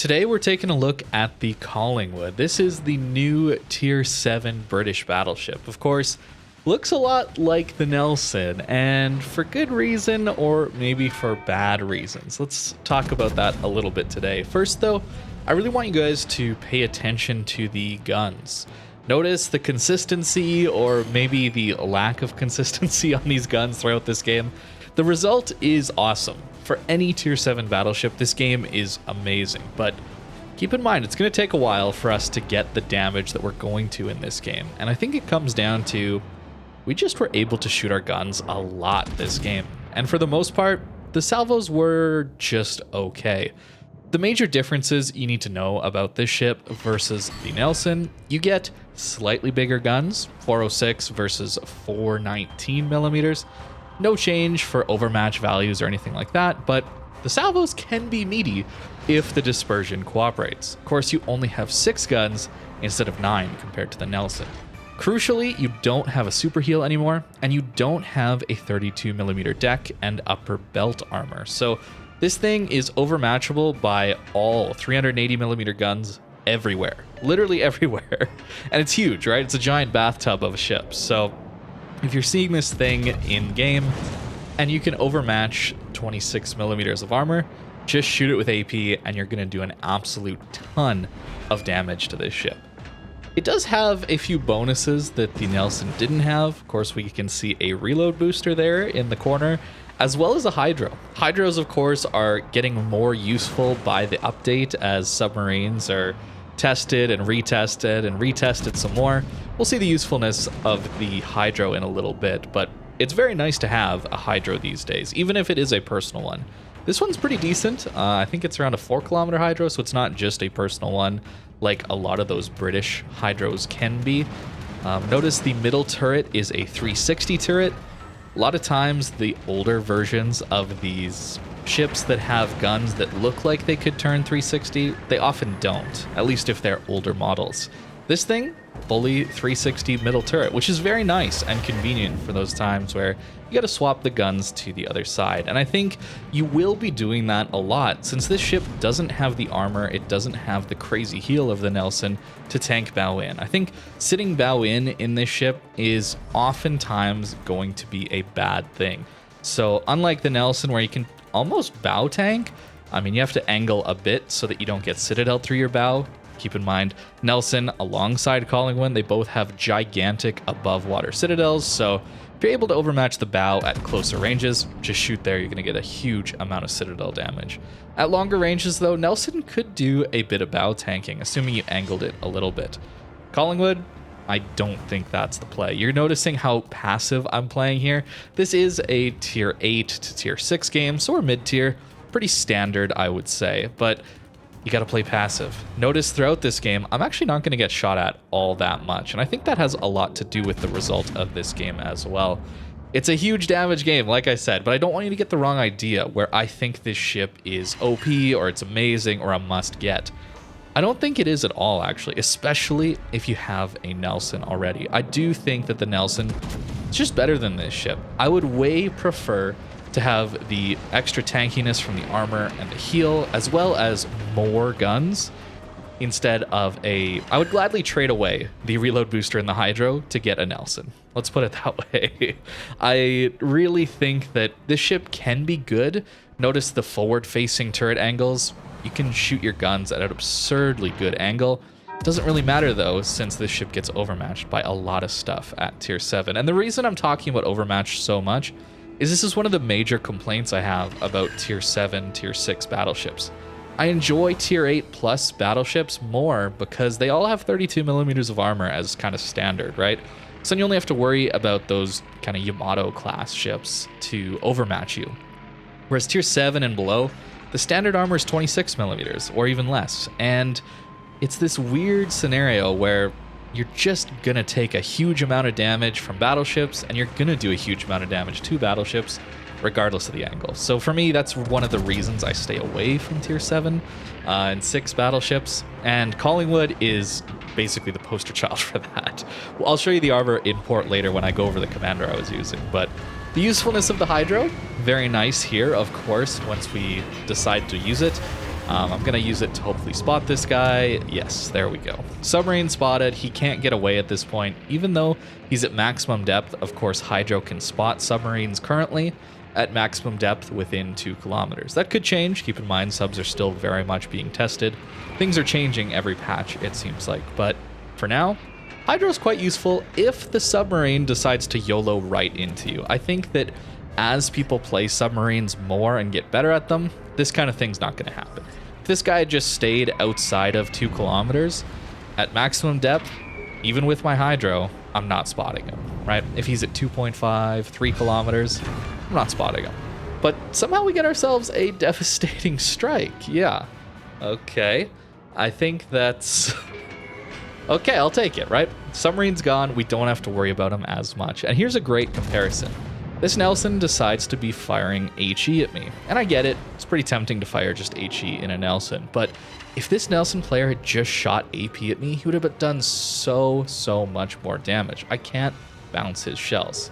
Today we're taking a look at the Collingwood. This is the new Tier 7 British battleship. Of course, looks a lot like the Nelson, and for good reason or maybe for bad reasons. Let's talk about that a little bit today. First though, I really want you guys to pay attention to the guns. Notice the consistency or maybe the lack of consistency on these guns throughout this game. The result is awesome. For any Tier 7 battleship, this game is amazing, but keep in mind, it's going to take a while for us to get the damage that we're going to in this game. And I think it comes down to, we just were able to shoot our guns a lot this game. And for the most part, the salvos were just okay. The major differences you need to know about this ship versus the Nelson: you get slightly bigger guns, 406 versus 419 millimeters. No change for overmatch values or anything like that, but the salvos can be meaty if the dispersion cooperates. Of course, you only have 6 guns instead of 9 compared to the Nelson. Crucially, you don't have a Superheal anymore, and you don't have a 32mm deck and upper belt armor. So this thing is overmatchable by all 380mm guns everywhere. Literally everywhere. And it's huge, right? It's a giant bathtub of a ship. So if you're seeing this thing in game and you can overmatch 26mm of armor, just shoot it with AP and you're going to do an absolute ton of damage to this ship. It does have a few bonuses that the Nelson didn't have. Of course, we can see a reload booster there in the corner, as well as a hydro. Hydros, of course, are getting more useful by the update as submarines are tested and retested some more. We'll see the usefulness of the hydro in a little bit, but it's very nice to have a hydro these days, even if it is a personal one. This one's pretty decent. I think it's around a 4-kilometer hydro, so it's not just a personal one like a lot of those British hydros can be. Notice the middle turret is a 360 turret. A lot of times the older versions of these ships that have guns that look like they could turn 360, they often don't, at least if they're older models. This thing, fully 360 middle turret, which is very nice and convenient for those times where you gotta swap the guns to the other side. And I think you will be doing that a lot since this ship doesn't have the armor, it doesn't have the crazy heal of the Nelson to tank bow in. I think sitting bow in this ship is oftentimes going to be a bad thing. So unlike the Nelson where you can almost bow tank, I mean, you have to angle a bit so that you don't get citadel through your bow. Keep in mind, Nelson alongside Collingwood, they both have gigantic above water citadels, so if you're able to overmatch the bow at closer ranges, just shoot there, you're going to get a huge amount of citadel damage. At longer ranges though, Nelson could do a bit of bow tanking, assuming you angled it a little bit. Collingwood, I don't think that's the play. You're noticing how passive I'm playing here. This is a tier 8 to tier 6 game, so we're mid-tier. Pretty standard, I would say, but you got to play passive. Notice throughout this game, I'm actually not going to get shot at all that much, and I think that has a lot to do with the result of this game as well. It's a huge damage game, like I said, but I don't want you to get the wrong idea where I think this ship is OP or it's amazing or a must-get. I don't think it is at all, actually, especially if you have a Nelson already. I do think that the Nelson is just better than this ship. I would way prefer to have the extra tankiness from the armor and the heal, as well as more guns, instead of I would gladly trade away the reload booster and the hydro to get a Nelson. Let's put it that way. I really think that this ship can be good. Notice the forward-facing turret angles. You can shoot your guns at an absurdly good angle. It doesn't really matter though, since this ship gets overmatched by a lot of stuff at tier 7. And the reason I'm talking about overmatch so much is this is one of the major complaints I have about tier 7, tier 6 battleships. I enjoy tier 8 plus battleships more because they all have 32mm of armor as kind of standard, right? So then you only have to worry about those kind of Yamato class ships to overmatch you. Whereas tier 7 and below, the standard armor is 26mm or even less. And it's this weird scenario where you're just gonna take a huge amount of damage from battleships and you're gonna do a huge amount of damage to battleships regardless of the angle. So for me, that's one of the reasons I stay away from tier 7 and 6 battleships. And Collingwood is basically the poster child for that. Well, I'll show you the armor import later when I go over the commander I was using, but the usefulness of the hydro, very nice here, of course, once we decide to use it. I'm going to use it to hopefully spot this guy. Yes, there we go. Submarine spotted. He can't get away at this point. Even though he's at maximum depth, of course, Hydro can spot submarines currently at maximum depth within 2 kilometers. That could change. Keep in mind, subs are still very much being tested. Things are changing every patch, it seems like. But for now, Hydro is quite useful if the submarine decides to YOLO right into you. I think that as people play submarines more and get better at them, this kind of thing's not going to happen. If this guy just stayed outside of 2 kilometers at maximum depth, even with my Hydro, I'm not spotting him, right? If he's at 2.5, 3 kilometers, I'm not spotting him. But somehow we get ourselves a devastating strike. Yeah. Okay. I think that's... okay, I'll take it, right? Submarine's gone. We don't have to worry about him as much. And here's a great comparison. This Nelson decides to be firing HE at me. And I get it. It's pretty tempting to fire just HE in a Nelson. But if this Nelson player had just shot AP at me, he would have done so much more damage. I can't bounce his shells.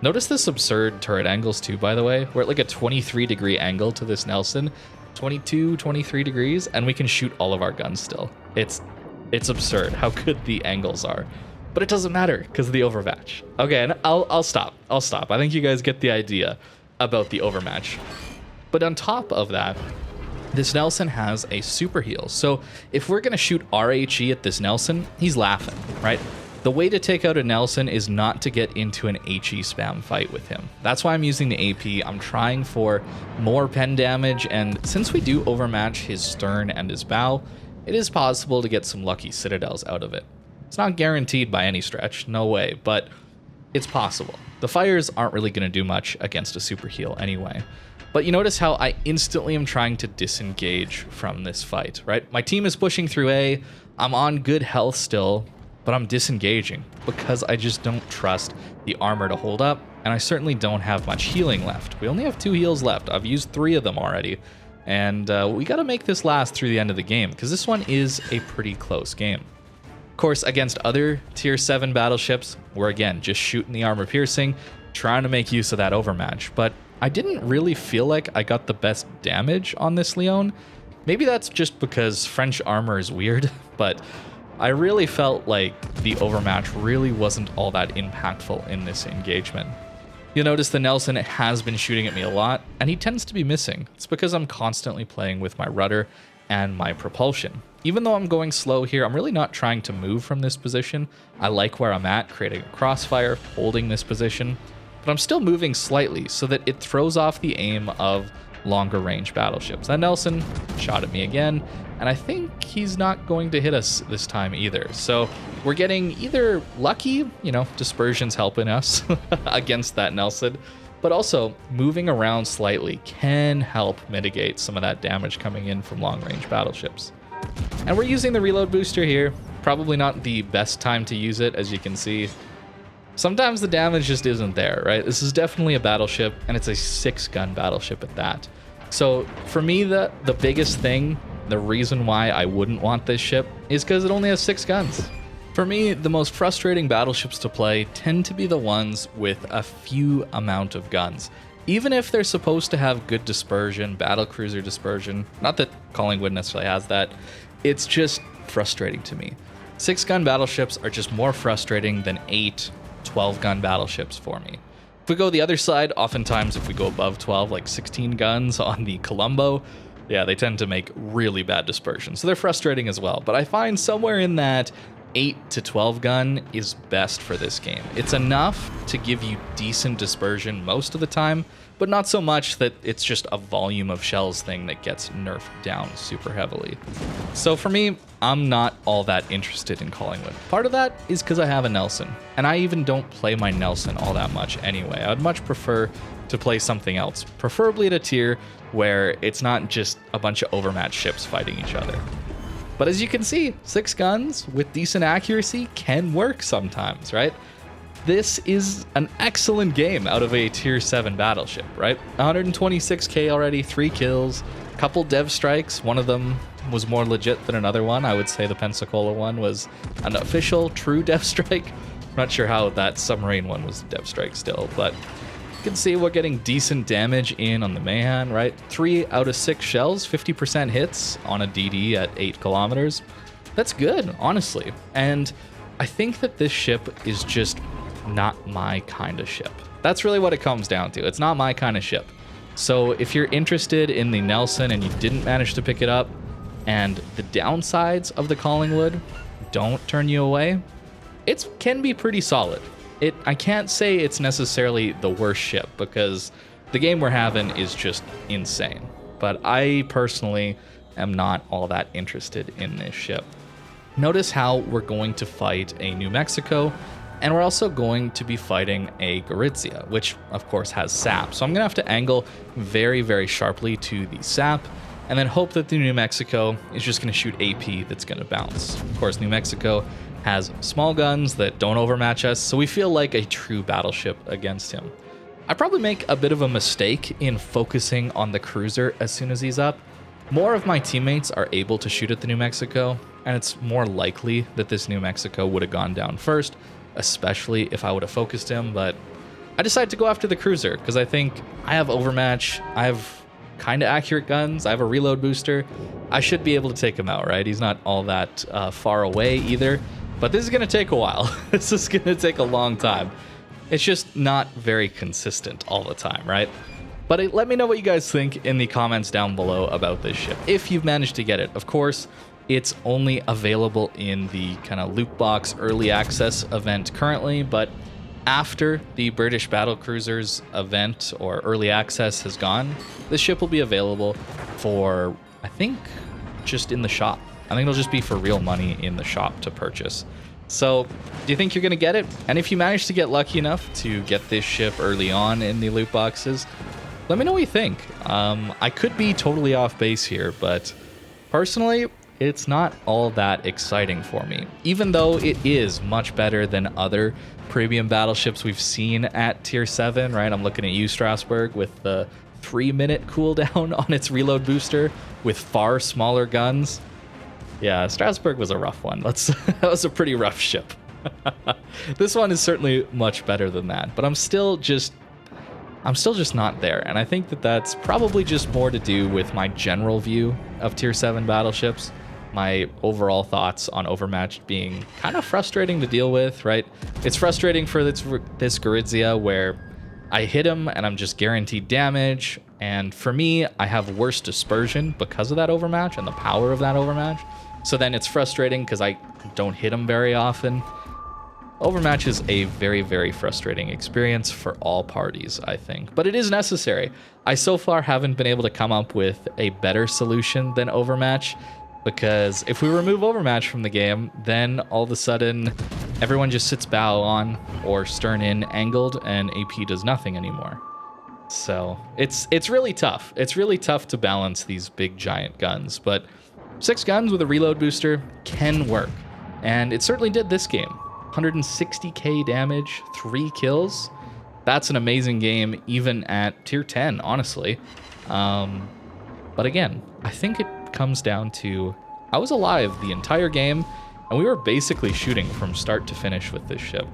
Notice this absurd turret angles too, by the way. We're at like a 23-degree angle to this Nelson. 22, 23 degrees, and we can shoot all of our guns still. It's absurd how good the angles are. But it doesn't matter because of the Overmatch. Okay, and I'll stop. I think you guys get the idea about the Overmatch. But on top of that, this Nelson has a Superheal. So if we're going to shoot RHE at this Nelson, he's laughing, right? The way to take out a Nelson is not to get into an HE spam fight with him. That's why I'm using the AP. I'm trying for more pen damage, and since we do overmatch his stern and his bow, it is possible to get some lucky citadels out of it. It's not guaranteed by any stretch, no way, but it's possible. The fires aren't really going to do much against a Superheal anyway. But you notice how I instantly am trying to disengage from this fight, right? My team is pushing through A, I'm on good health still, but I'm disengaging because I just don't trust the armor to hold up, and I certainly don't have much healing left. We only have 2 heals left. I've used 3 of them already, and we got to make this last through the end of the game because this one is a pretty close game. Of course, against other tier 7 battleships, we're again just shooting the armor piercing, trying to make use of that overmatch, but I didn't really feel like I got the best damage on this Leon. Maybe that's just because French armor is weird, but I really felt like the overmatch really wasn't all that impactful in this engagement. You'll notice the Nelson has been shooting at me a lot, and he tends to be missing. It's because I'm constantly playing with my rudder and my propulsion. Even though I'm going slow here, I'm really not trying to move from this position. I like where I'm at, creating a crossfire, holding this position, but I'm still moving slightly so that it throws off the aim of longer range battleships. That Nelson shot at me again, and I think he's not going to hit us this time either. So we're getting either lucky, dispersion's helping us against that Nelson, but also moving around slightly can help mitigate some of that damage coming in from long range battleships. And we're using the reload booster here. Probably not the best time to use it, as you can see. Sometimes the damage just isn't there, right? This is definitely a battleship, and it's a 6-gun battleship at that. So for me, the biggest thing, the reason why I wouldn't want this ship is because it only has 6 guns. For me, the most frustrating battleships to play tend to be the ones with a few amount of guns. Even if they're supposed to have good dispersion, battlecruiser dispersion, not that Collingwood necessarily has that, it's just frustrating to me. 6-gun battleships are just more frustrating than 8, 12-gun battleships for me. If we go the other side, oftentimes if we go above 12, like 16 guns on the Colombo, yeah, they tend to make really bad dispersion. So they're frustrating as well. But I find somewhere in that 8 to 12 gun is best for this game. It's enough to give you decent dispersion most of the time, but not so much that it's just a volume of shells thing that gets nerfed down super heavily. So for me, I'm not all that interested in Collingwood. Part of that is because I have a Nelson, and I even don't play my Nelson all that much anyway. I would much prefer to play something else, preferably at a tier where it's not just a bunch of overmatched ships fighting each other. But as you can see, 6 guns with decent accuracy can work sometimes, right? This is an excellent game out of a tier 7 battleship, right? 126k already, 3 kills, a couple dev strikes. One of them was more legit than another one. I would say the Pensacola one was an official true dev strike. I'm not sure how that submarine one was a dev strike still, but can see we're getting decent damage in on the Mayhan, right? 3 out of 6 shells, 50% hits on a DD at 8 kilometers. That's good, honestly. And I think that this ship is just not my kind of ship. That's really what it comes down to. It's not my kind of ship. So if you're interested in the Nelson and you didn't manage to pick it up, and the downsides of the Collingwood don't turn you away, it can be pretty solid. I can't say it's necessarily the worst ship because the game we're having is just insane. But I personally am not all that interested in this ship. Notice how we're going to fight a New Mexico, and we're also going to be fighting a Gorizia, which of course has sap. So I'm gonna have to angle very, very sharply to the sap, and then hope that the New Mexico is just gonna shoot AP that's gonna bounce. Of course, New Mexico has small guns that don't overmatch us, so we feel like a true battleship against him. I probably make a bit of a mistake in focusing on the cruiser as soon as he's up. More of my teammates are able to shoot at the New Mexico, and it's more likely that this New Mexico would have gone down first, especially if I would have focused him, but I decided to go after the cruiser because I think I have Overmatch, I have kind of accurate guns, I have a reload booster. I should be able to take him out, right? He's not all that far away either. But this is going to take a while. This is going to take a long time. It's just not very consistent all the time, right? But let me know what you guys think in the comments down below about this ship, if you've managed to get it. Of course, it's only available in the kind of loot box early access event currently, but after the British Battlecruisers event or early access has gone, this ship will be available for, I think, just in the shop. I think it'll just be for real money in the shop to purchase. So, do you think you're going to get it? And if you manage to get lucky enough to get this ship early on in the loot boxes, let me know what you think. I could be totally off base here, but personally, it's not all that exciting for me. Even though it is much better than other premium battleships we've seen at Tier 7, right? I'm looking at you, Strasbourg, with the 3-minute cooldown on its reload booster with far smaller guns. Yeah, Strasbourg was a rough one. That was a pretty rough ship. This one is certainly much better than that, but I'm still just not there. And I think that that's probably just more to do with my general view of Tier 7 battleships. My overall thoughts on Overmatch being kind of frustrating to deal with, right? It's frustrating for this Gorizia where I hit him and I'm just guaranteed damage. And for me, I have worse dispersion because of that Overmatch and the power of that Overmatch. So then it's frustrating because I don't hit him very often. Overmatch is a very, very frustrating experience for all parties, I think. But it is necessary. I so far haven't been able to come up with a better solution than Overmatch, because if we remove Overmatch from the game, then all of a sudden everyone just sits bow on or stern in angled and AP does nothing anymore. So it's really tough. It's really tough to balance these big giant guns, but 6 guns with a reload booster can work. And it certainly did this game. 160k damage, 3 kills. That's an amazing game even at tier 10, honestly. But again, I think it comes down to I was alive the entire game and we were basically shooting from start to finish with this ship.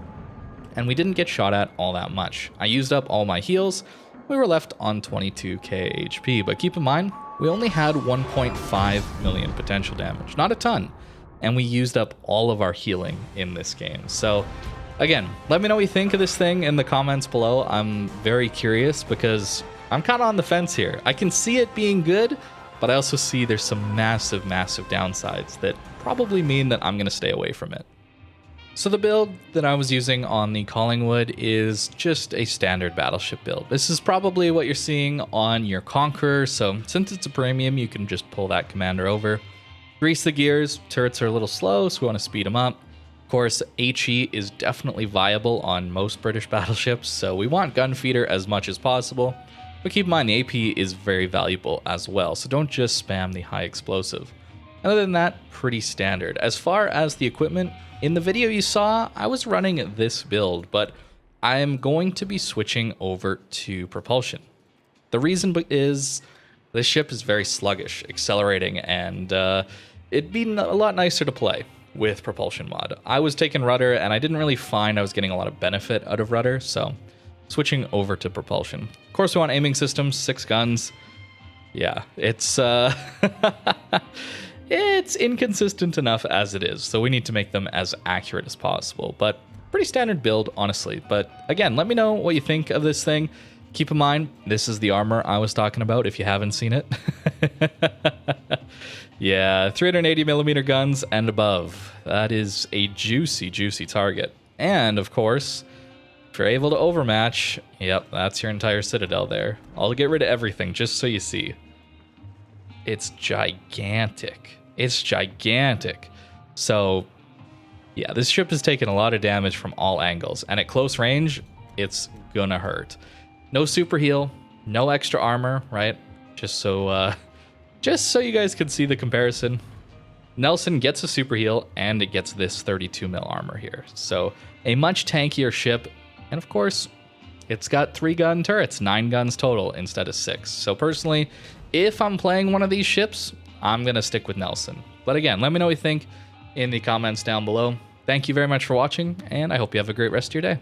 And we didn't get shot at all that much. I used up all my heals. We were left on 22k HP, but keep in mind, we only had 1.5 million potential damage. Not a ton. And we used up all of our healing in this game. So again, let me know what you think of this thing in the comments below. I'm very curious because I'm kind of on the fence here. I can see it being good, but I also see there's some massive, massive downsides that probably mean that I'm going to stay away from it. So the build that I was using on the Collingwood is just a standard battleship build. This is probably what you're seeing on your Conqueror, so since it's a premium, you can just pull that commander over. Grease the gears, turrets are a little slow, so we want to speed them up. Of course, HE is definitely viable on most British battleships, so we want gun feeder as much as possible. But keep in mind, the AP is very valuable as well, so don't just spam the high explosive. Other than that, pretty standard. As far as the equipment, in the video you saw, I was running this build, but I am going to be switching over to propulsion. The reason is this ship is very sluggish, accelerating, and it'd be a lot nicer to play with propulsion mod. I was taking rudder, and I didn't really find I was getting a lot of benefit out of rudder, so switching over to propulsion. Of course, we want aiming systems, 6 guns. Yeah, it's it's inconsistent enough as it is, so we need to make them as accurate as possible. But pretty standard build, honestly. But again, let me know what you think of this thing. Keep in mind, this is the armor I was talking about if you haven't seen it. Yeah, 380mm guns and above. That is a juicy, juicy target. And, of course, if you're able to overmatch, yep, that's your entire citadel there. I'll get rid of everything just so you see. It's gigantic. It's gigantic. So, yeah, this ship has taken a lot of damage from all angles. And at close range, it's gonna hurt. No Superheal, no extra armor, right? Just so you guys can see the comparison. Nelson gets a Superheal, and it gets this 32mm armor here. So a much tankier ship, and of course, it's got 3-gun turrets, 9 guns total instead of 6. So personally, if I'm playing one of these ships, I'm gonna stick with Nelson. But again, let me know what you think in the comments down below. Thank you very much for watching, and I hope you have a great rest of your day.